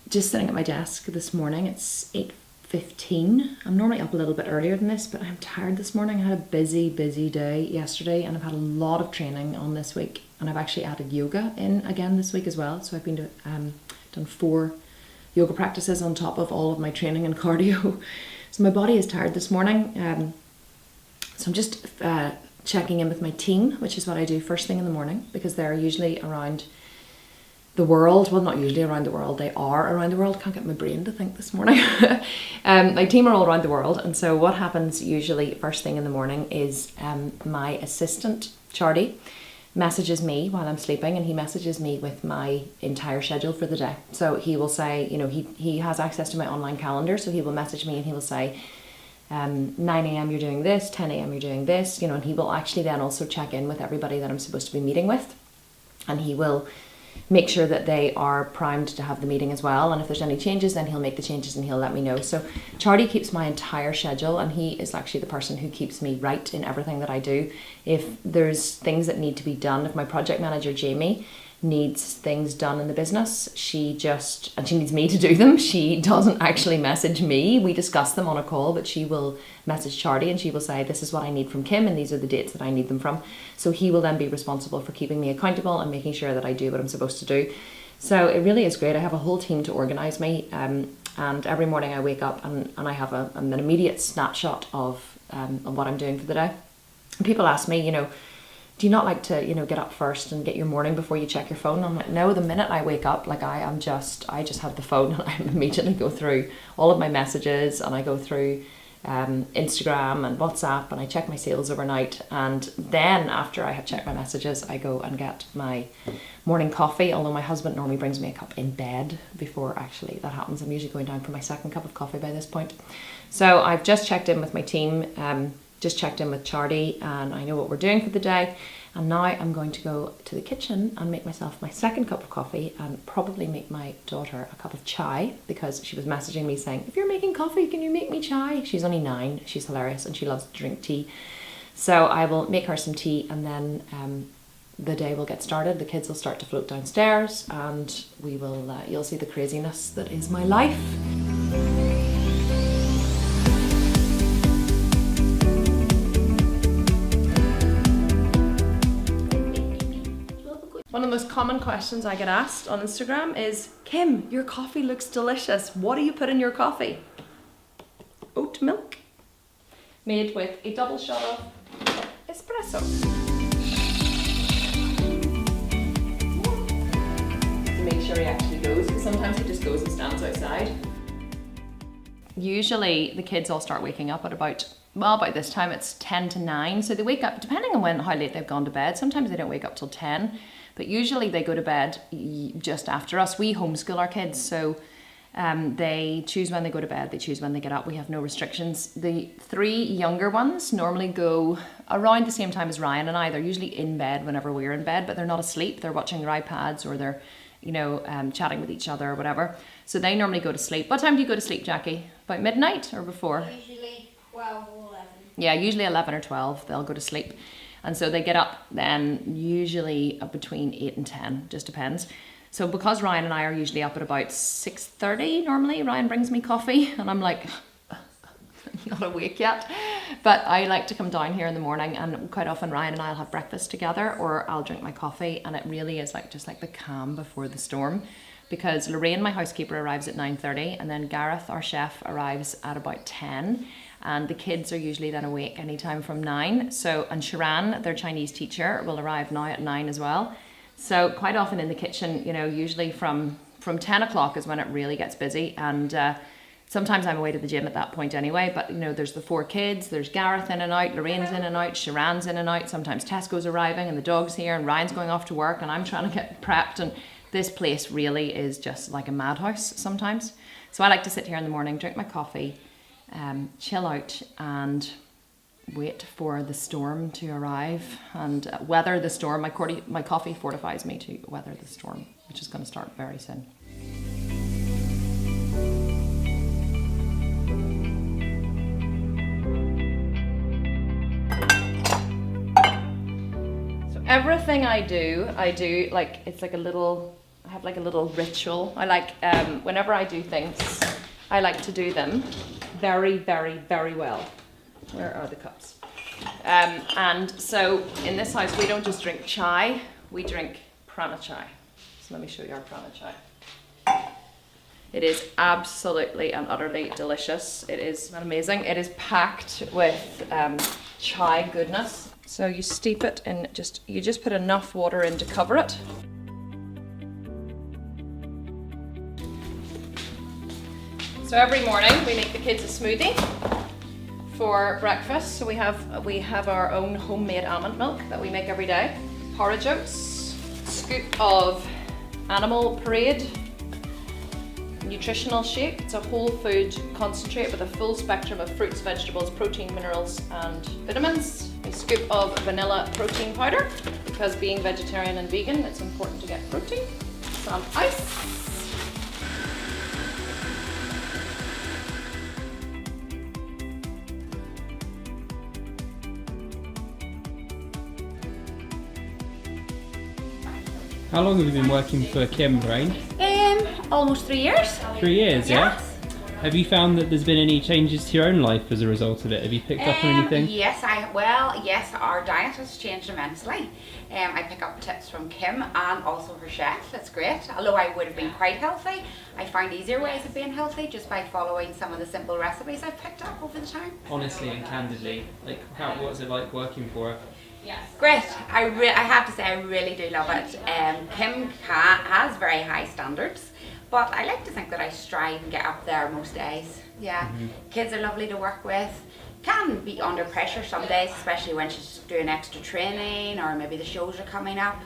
Just sitting at my desk this morning. It's 8:15. I'm normally up a little bit earlier than this, but I'm tired this morning. I had a busy day yesterday, and I've had a lot of training on this week, and I've actually added yoga in again this week as well. So I've been done 4 yoga practices on top of all of my training and cardio. So my body is tired this morning. So I'm just checking in with my team, which is what I do first thing in the morning, because they're usually around the world. Well, not usually around the world, they are around the world. Can't get my brain to think this morning. My team are all around the world, and so what happens usually first thing in the morning is my assistant Charlie messages me while I'm sleeping, and he messages me with my entire schedule for the day. So he will say, you know, he has access to my online calendar, so he will message me and he will say 9 a.m. you're doing this, 10 a.m. you're doing this, you know, and he will actually then also check in with everybody that I'm supposed to be meeting with, and he will make sure that they are primed to have the meeting as well. And if there's any changes, then he'll make the changes and he'll let me know. So Charlie keeps my entire schedule, and he is actually the person who keeps me right in everything that I do. If there's things that need to be done, if my project manager Jamie needs things done in the business, she needs me to do them. She doesn't actually message me. We discuss them on a call, but she will message Charlie and she will say, this is what I need from Kim and these are the dates that I need them from. So he will then be responsible for keeping me accountable and making sure that I do what I'm supposed to do. So it really is great. I have a whole team to organise me, and every morning I wake up and I have an immediate snapshot of what I'm doing for the day. And people ask me, you know, do you not like to, you know, get up first and get your morning before you check your phone? I'm like, no, the minute I wake up, like I just have the phone and I immediately go through all of my messages, and I go through Instagram and WhatsApp, and I check my sales overnight. And then after I have checked my messages, I go and get my morning coffee, although my husband normally brings me a cup in bed before actually that happens. I'm usually going down for my second cup of coffee by this point. So I've just checked in with my team, just checked in with Charlie, and I know what we're doing for the day. And now I'm going to go to the kitchen and make myself my second cup of coffee, and probably make my daughter a cup of chai, because she was messaging me saying, if you're making coffee, can you make me chai? She's only 9, she's hilarious, and she loves to drink tea. So I will make her some tea, and then the day will get started. The kids will start to float downstairs, and we will, you'll see the craziness that is my life. One of the most common questions I get asked on Instagram is, Kim, your coffee looks delicious. What do you put in your coffee? Oat milk, made with a double shot of espresso. To make sure he actually goes, because sometimes he just goes and stands outside. Usually the kids all start waking up at about this time. It's 10 to 9. So they wake up, depending on how late they've gone to bed. Sometimes they don't wake up till 10. But usually they go to bed just after us. We homeschool our kids, so they choose when they go to bed, they choose when they get up. We have no restrictions. The 3 younger ones normally go around the same time as Ryan and I. They're usually in bed whenever we're in bed, but they're not asleep. They're watching their iPads, or they're, you know, chatting with each other or whatever. So they normally go to sleep. What time do you go to sleep, Jackie? About midnight or before? Usually 12 or 11. Yeah, usually 11 or 12 they'll go to sleep. And so they get up then usually between 8 and 10, just depends. So because Ryan and I are usually up at about 6:30 normally, Ryan brings me coffee and I'm like, not awake yet. But I like to come down here in the morning, and quite often Ryan and I'll have breakfast together, or I'll drink my coffee, and it really is like just like the calm before the storm. Because Lorraine, my housekeeper, arrives at 9:30, and then Gareth, our chef, arrives at about 10. And the kids are usually then awake anytime from 9. So, and Sharan, their Chinese teacher, will arrive now at 9 as well. So quite often in the kitchen, you know, usually from 10 o'clock is when it really gets busy. And sometimes I'm away to the gym at that point anyway. But, you know, there's the 4 kids, there's Gareth in and out, Lorraine's in and out, Sharan's in and out. Sometimes Tesco's arriving and the dog's here, and Ryan's going off to work, and I'm trying to get prepped. And this place really is just like a madhouse sometimes. So I like to sit here in the morning, drink my coffee, chill out, and wait for the storm to arrive and weather the storm. My coffee fortifies me to weather the storm, which is going to start very soon. So everything I do like, it's like a little I have like a little ritual. I like, whenever I do things, I like to do them very, very, very well. Where are the cups? And so in this house, we don't just drink chai, we drink prana chai. So let me show you our prana chai. It is absolutely and utterly delicious. It is amazing. It is packed with chai goodness. So you steep it in you just put enough water in to cover it. So every morning we make the kids a smoothie for breakfast. So we have our own homemade almond milk that we make every day. Porridge oats, scoop of animal parade nutritional shake. It's a whole food concentrate with a full spectrum of fruits, vegetables, protein, minerals and vitamins. A scoop of vanilla protein powder, because being vegetarian and vegan, it's important to get protein. Some ice. How long have you been working for Kim, Rain? Almost 3 years. 3 years, yeah? Yes. Have you found that there's been any changes to your own life as a result of it? Have you picked up on anything? Yes, our diet has changed immensely. I pick up tips from Kim and also her chef. It's great. Although I would have been quite healthy, I find easier ways of being healthy just by following some of the simple recipes I've picked up over the time. Honestly and candidly, what's it like working for her? Great. I have to say I really do love it. Kim has very high standards, but I like to think that I strive and get up there most days. Yeah. Mm-hmm. Kids are lovely to work with. Can be under pressure some days, especially when she's doing extra training or maybe the shows are coming up.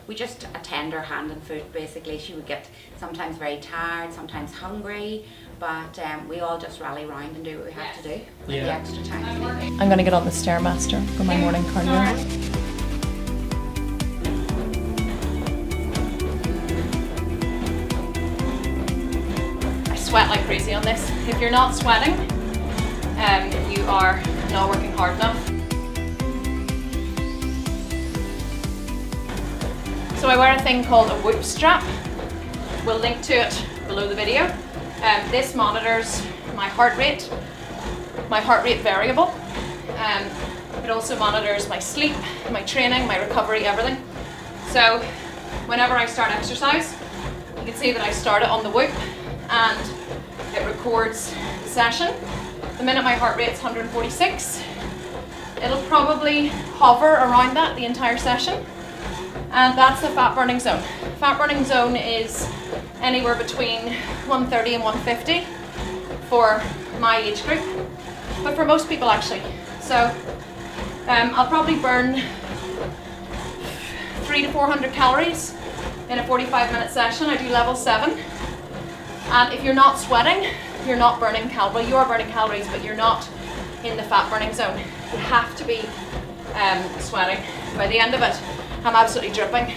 We just attend her hand in food basically. She would get sometimes very tired, sometimes hungry, but we all just rally round and do what we have to do with the extra time. I'm going to get on the Stairmaster for my morning cardio. I sweat like crazy on this. If you're not sweating, you are not working hard enough. So I wear a thing called a whoop strap. We'll link to it below the video. This monitors my heart rate variable. It also monitors my sleep, my training, my recovery, everything. So whenever I start exercise, you can see that I start it on the whoop and it records the session. The minute my heart rate's 146, it'll probably hover around that the entire session. And that's the fat burning zone. Fat burning zone is anywhere between 130 and 150 for my age group, but for most people actually. So I'll probably burn 300 to 400 calories in a 45-minute session. I do level 7. And if you're not sweating, you're not burning calories. Well, you are burning calories, but you're not in the fat burning zone. You have to be sweating. By the end of it, I'm absolutely dripping.